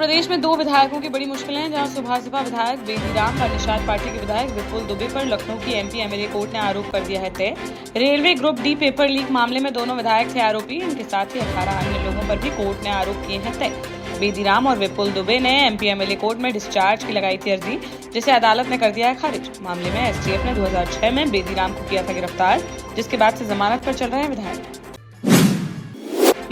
प्रदेश में 2 विधायकों की बड़ी मुश्किलें, जहां सुभाषपा विधायक बेदीराम व निषाद पार्टी के विधायक विपुल दुबे पर लखनऊ की एमपी एमएलए कोर्ट ने आरोप कर दिया है तय। Railway group D paper leak मामले में दोनों विधायक थे आरोपी। इनके साथ ही 18 अन्य लोगों पर भी कोर्ट ने आरोप किए हैं तय। बेदीराम और विपुल दुबे ने एमपी एमएलए कोर्ट में डिस्चार्ज की लगाई थी अर्जी, जिसे अदालत ने कर दिया है खारिज। मामले में एसटीएफ ने 2006 में बेदीराम को किया था गिरफ्तार, जिसके बाद से जमानत पर चल रहे हैं विधायक।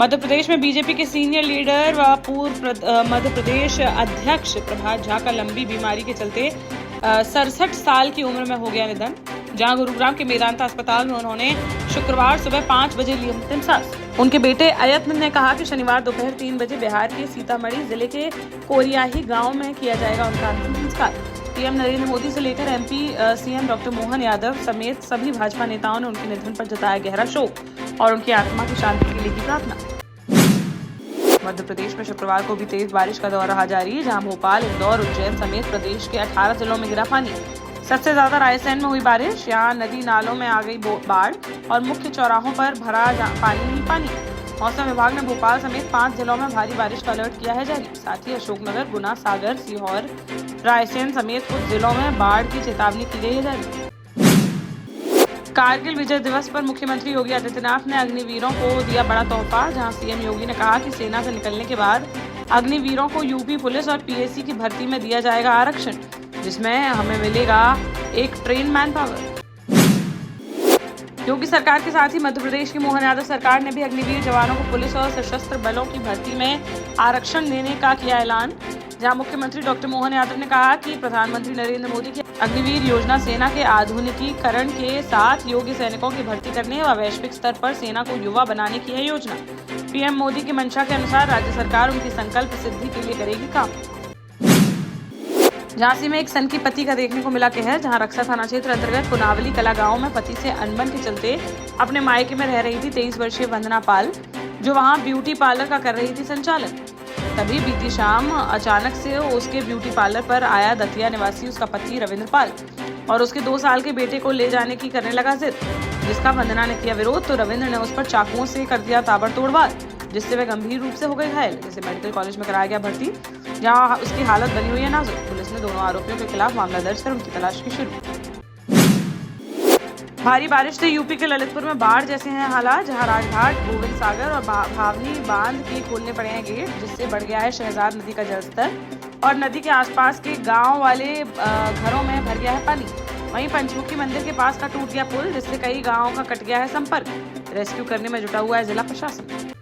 मध्य प्रदेश में बीजेपी के सीनियर लीडर व पूर्व मध्य प्रदेश अध्यक्ष प्रभात झा का लंबी बीमारी के चलते 67 साल की उम्र में हो गया निधन, जहां गुरुग्राम के मेदांता अस्पताल में उन्होंने शुक्रवार सुबह 5 बजे ली अंतिम सांस। उनके बेटे अयत्न ने कहा कि शनिवार दोपहर 3 बजे बिहार के सीतामढ़ी जिले के कोरियाही गांव में किया जाएगा उनका अंतिम संस्कार। पीएम नरेंद्र मोदी से लेकर MP CM doctor Mohan Yadav समेत सभी भाजपा नेताओं ने उनके निधन पर जताया गहरा शोक और उनकी आत्मा की शांति के लिए की प्रार्थना। मध्य प्रदेश में शुक्रवार को भी तेज बारिश का दौर रहा जारी, जहां भोपाल, इंदौर, उज्जैन समेत प्रदेश के 18 जिलों में गिरा पानी। सबसे ज्यादा रायसेन में हुई बारिश, यहाँ नदी नालों में आ गई बाढ़ और मुख्य चौराहों पर भरा पानी ही पानी। मौसम विभाग ने भोपाल समेत 5 जिलों में भारी बारिश का अलर्ट किया है जारी। साथ ही अशोकनगर, गुना, सागर, सीहोर, रायसेन समेत कुछ जिलों में बाढ़ की चेतावनी की गई है जारी। कारगिल विजय दिवस पर मुख्यमंत्री योगी आदित्यनाथ ने अग्निवीरों को दिया बड़ा तोहफा, जहां सीएम योगी ने कहा कि सेना से निकलने के बाद अग्निवीरों को यूपी पुलिस और पीएसी की भर्ती में दिया जाएगा आरक्षण, जिसमें हमें मिलेगा एक ट्रेन मैन पावर। योगी सरकार के साथ ही मध्य प्रदेश की मोहन यादव सरकार ने भी अग्निवीर जवानों को पुलिस और सशस्त्र बलों की भर्ती में आरक्षण देने का किया ऐलान, जहां मुख्यमंत्री डॉक्टर मोहन यादव ने कहा कि प्रधानमंत्री नरेंद्र मोदी की अग्निवीर योजना सेना के आधुनिकीकरण के साथ योग्य सैनिकों की भर्ती करने व वैश्विक स्तर पर सेना को युवा बनाने की है योजना। पीएम मोदी की मंशा के अनुसार राज्य सरकार उनकी संकल्प सिद्धि के लिए करेगी काम। झांसी में एक सनकी पति का देखने को मिला कहर, जहां रक्सा थाना क्षेत्र अंतर्गत पुनावली कला गांव में पति से अनबन के चलते अपने मायके में रह रही थी 23 वर्षीय वंदना पाल, जो वहां ब्यूटी पार्लर का कर रही थी संचालन। तभी बीती शाम अचानक से उसके ब्यूटी पार्लर पर आया दतिया निवासी उसका पति रविंद्र पाल और उसके 2 साल के बेटे को ले जाने की करने लगा जिद, जिसका वंदना ने किया विरोध तो रविंद्र ने उस पर चाकुओं से कर दिया ताबड़तोड़ वार, जिससे वह गंभीर रूप से हो गए घायल, जिसे मेडिकल कॉलेज में कराया गया भर्ती, जहां उसकी हालत बनी हुई है नाजुक। पुलिस ने दोनों आरोपियों के खिलाफ मामला दर्ज कर उनकी तलाश की शुरू। भारी बारिश से यूपी के ललितपुर में बाढ़ जैसे हैं हालात, जहां राजघाट, गोविंद सागर और भावनी बांध के खोलने पड़े हैं गेट, जिससे बढ़ गया है शहजाद नदी का जलस्तर और नदी के आसपास के गांव वाले घरों में भर गया है पानी। वहीं पंचमुखी मंदिर के पास का टूट गया पुल, जिससे कई गाँवों का कट गया है संपर्क। रेस्क्यू करने में जुटा हुआ है जिला प्रशासन।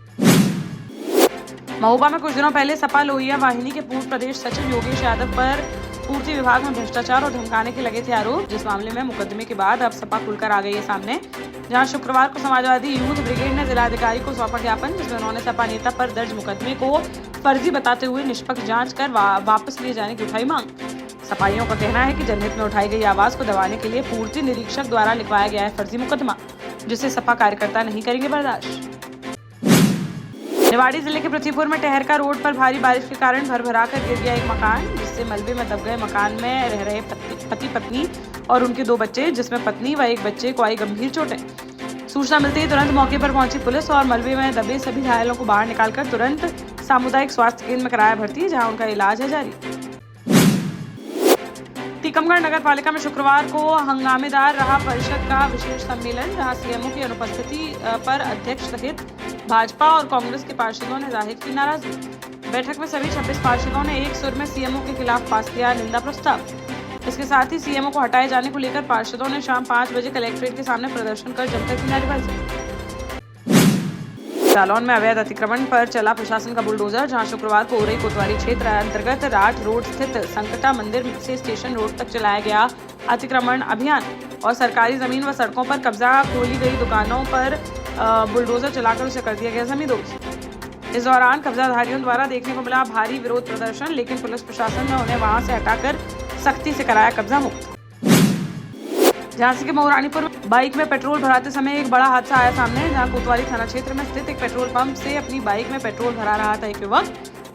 महोबा में कुछ दिनों पहले सपा लोहिया वाहिनी के पूर्व प्रदेश सचिव योगेश यादव पर पूर्ति विभाग में भ्रष्टाचार और धमकाने के लगे थे आरोप, जिस मामले में मुकदमे के बाद अब सपा खुलकर आ गई है सामने, जहां शुक्रवार को समाजवादी यूथ ब्रिगेड ने जिलाधिकारी को सौंपा ज्ञापन, जिसमें उन्होंने सपा नेता पर दर्ज मुकदमे को फर्जी बताते हुए निष्पक्ष जांच कर वापस लिए जाने की उठाई मांग। सपाइयों का कहना है कि जनहित में उठाई गई आवाज को दबाने के लिए पूर्ति निरीक्षक द्वारा लिखवाया गया है फर्जी मुकदमा, जिसे सपा कार्यकर्ता नहीं करेंगे बर्दाश्त। निवाड़ी जिले के पृथ्वीपुर में टहरका रोड पर भारी बारिश के कारण भरभरा कर गिर गया एक मकान, जिससे मलबे में दब गए मकान में रह रहे पति पत्नी और उनके 2 बच्चे, जिसमें पत्नी व एक बच्चे को आई गंभीर चोटें। सूचना मिलते ही तुरंत मौके पर पहुंची पुलिस और मलबे में दबे सभी घायलों को बाहर निकालकर तुरंत सामुदायिक स्वास्थ्य केंद्र में कराया भर्ती, जहां उनका इलाज है जारी। टीकमगढ़ नगर पालिका में शुक्रवार को हंगामेदार रहा परिषद का विशेष सम्मेलन, जहां सीएमओ की अनुपस्थिति पर अध्यक्ष सहित भाजपा और कांग्रेस के पार्षदों ने जाहिर की नाराजगी। बैठक में सभी 26 पार्षदों ने एक सुर में सीएमओ के खिलाफ पास किया निंदा प्रस्ताव। इसके साथ ही सीएमओ को हटाए जाने को लेकर पार्षदों ने शाम 5 बजे कलेक्ट्रेट के सामने प्रदर्शन कर जमकर की नारेबाजी। जालौन में अवैध अतिक्रमण पर चला प्रशासन का बुलडोजर, जहां शुक्रवार को उरई कोतवाली क्षेत्र अंतर्गत राठ रोड स्थित संकटा मंदिर से स्टेशन रोड तक चलाया गया अतिक्रमण अभियान और सरकारी जमीन व सड़कों पर कब्जा खोली गई दुकानों पर बुलडोजर चलाकर उसे कर दिया गया जमींदोज। इस दौरान कब्जाधारियों द्वारा देखने को मिला भारी विरोध प्रदर्शन, लेकिन पुलिस प्रशासन ने उन्हें वहां से हटाकर सख्ती से कराया कब्जा मुक्त। झांसी के महारानीपुर में बाइक में पेट्रोल भराते समय एक बड़ा हादसा आया सामने, जहां कोतवाली थाना क्षेत्र में स्थित एक पेट्रोल पंप से अपनी बाइक में पेट्रोल भरा रहा था एक युवक,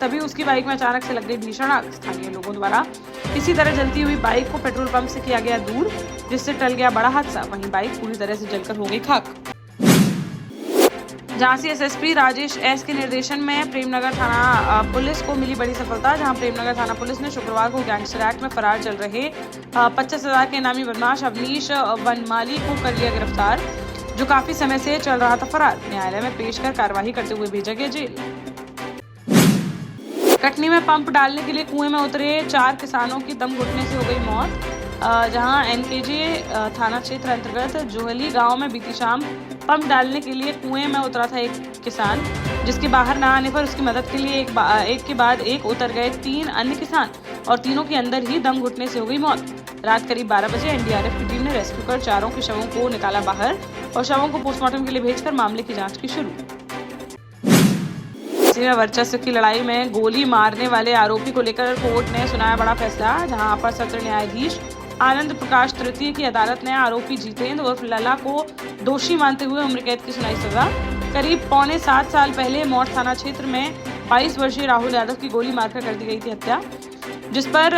तभी उसकी बाइक में अचानक से लग गई भीषण आग। स्थानीय लोगों द्वारा किसी तरह जलती हुई बाइक को पेट्रोल पंप से किया गया दूर, जिससे टल गया बड़ा हादसा। वहीं बाइक पूरी तरह से जलकर हो गई खाक। झांसी एसएसपी राजेश एस के निर्देशन में प्रेमनगर थाना पुलिस को मिली बड़ी सफलता, जहां प्रेमनगर थाना पुलिस ने शुक्रवार को गैंगस्टर एक्ट में फरार चल रहे 25,000 के इनामी बदमाश अवनीश वनमाली को कर लिया गिरफ्तार, जो काफी समय से चल रहा था फरार। न्यायालय में पेश कर कार्यवाही करते हुए भेजा गया जेल। कटनी में पंप डालने के लिए कुएं में उतरे 4 किसानों की दम घुटने से हो गई मौत, जहां एनकेजे थाना क्षेत्र अंतर्गत जोहली गांव में बीती शाम पंप डालने के लिए कुएं में उतरा था एक किसान, जिसके बाहर न आने पर उसकी मदद के लिए एक के बाद एक उतर गए 3 अन्य किसान और तीनों के अंदर ही दम घुटने से हो गई मौत। रात करीब 12 बजे एनडीआरएफ की टीम ने रेस्क्यू कर चारों के शवों को निकाला बाहर और शवों को पोस्टमार्टम के लिए भेजकर मामले की जांच की शुरू। वर्चस्व की लड़ाई में गोली मारने वाले आरोपी को लेकर कोर्ट ने सुनाया बड़ा फैसला, जहां अपर सत्र न्यायाधीश आनंद प्रकाश तृतीय की अदालत ने आरोपी जितेंद्र उर्फ लला को दोषी मानते हुए उम्र कैद की सुनाई सजा। करीब 6.25 साल पहले मौड़ थाना क्षेत्र में 22 वर्षीय राहुल यादव की गोली मारकर कर दी गई थी हत्या, जिस पर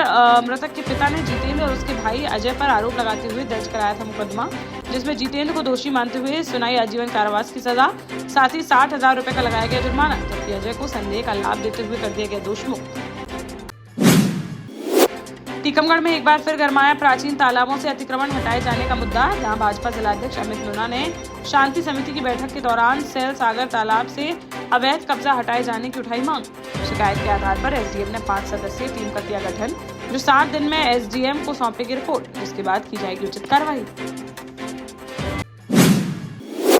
मृतक के पिता ने जितेंद्र और उसके भाई अजय पर आरोप लगाते हुए दर्ज कराया था मुकदमा, जिसमें जितेंद्र को दोषी मानते हुए सुनाई आजीवन कारावास की सजा, साथ ही 60,000 रुपए का लगाया गया जुर्माना, जबकि अजय को संदेह का लाभ देते हुए कर दिया गया दोषमुक्त। टीकमगढ़ में एक बार फिर गरमाया प्राचीन तालाबों से अतिक्रमण हटाए जाने का मुद्दा, जहां भाजपा जिलाध्यक्ष अमित लुना ने शांति समिति की बैठक के दौरान सेल सागर तालाब से अवैध कब्जा हटाए जाने की उठाई मांग। शिकायत के आधार पर एसडीएम ने 5 सदस्यीय टीम का किया गठन, जो 7 दिन में एसडीएम को सौंपेगी रिपोर्ट, जिसके बाद की जाएगी उचित कार्रवाई।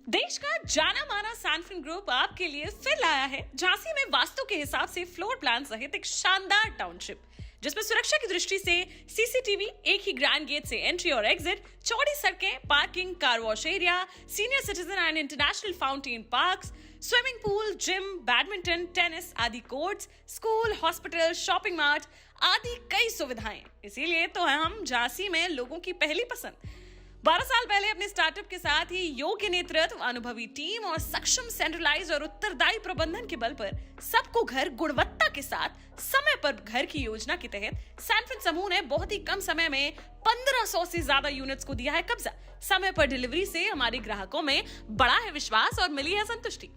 देश का जाना माना सैनफिन ग्रुप आपके लिए फिर लाया है झांसी में वास्तु के हिसाब से फ्लोर प्लान सहित एक शानदार टाउनशिप, जिसमें सुरक्षा की दृष्टि से सीसीटीवी, एक ही ग्रैंड गेट से एंट्री और एग्जिट, चौड़ी सड़कें, parking, car wash area, senior citizen and international fountain parks, swimming pool, gym, badminton, tennis आदि courts, school, hospital, shopping mart आदि कई सुविधाएं। इसीलिए तो हम झांसी में लोगों की पहली पसंद। 12 साल पहले अपने स्टार्टअप के साथ ही योग्य नेतृत्व, अनुभवी टीम और सक्षम सेंट्रलाइज और उत्तरदायी प्रबंधन के बल पर सबको घर गुणवत्ता के साथ समय पर घर की योजना के तहत सैनफिन समूह ने बहुत ही कम समय में 1500 से ज्यादा यूनिट्स को दिया है कब्जा। समय पर डिलीवरी से हमारे ग्राहकों में बड़ा है विश्वास और मिली है संतुष्टि।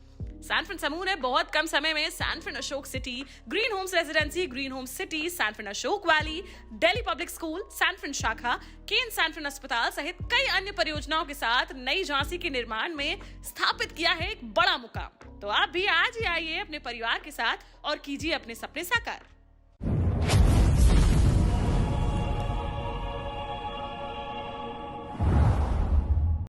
सैनफिन समूह ने बहुत कम समय में Sanfin Ashok city, green homes residency, green homes city, Sanfin Ashok valley, Delhi public school, Sanfin शाखा, केन सैनफिन अस्पताल सहित कई अन्य परियोजनाओं के साथ नई झांसी के निर्माण में स्थापित किया है एक बड़ा मुकाम। तो आप भी आज ही आइए अपने परिवार के साथ और कीजिए अपने सपने साकार।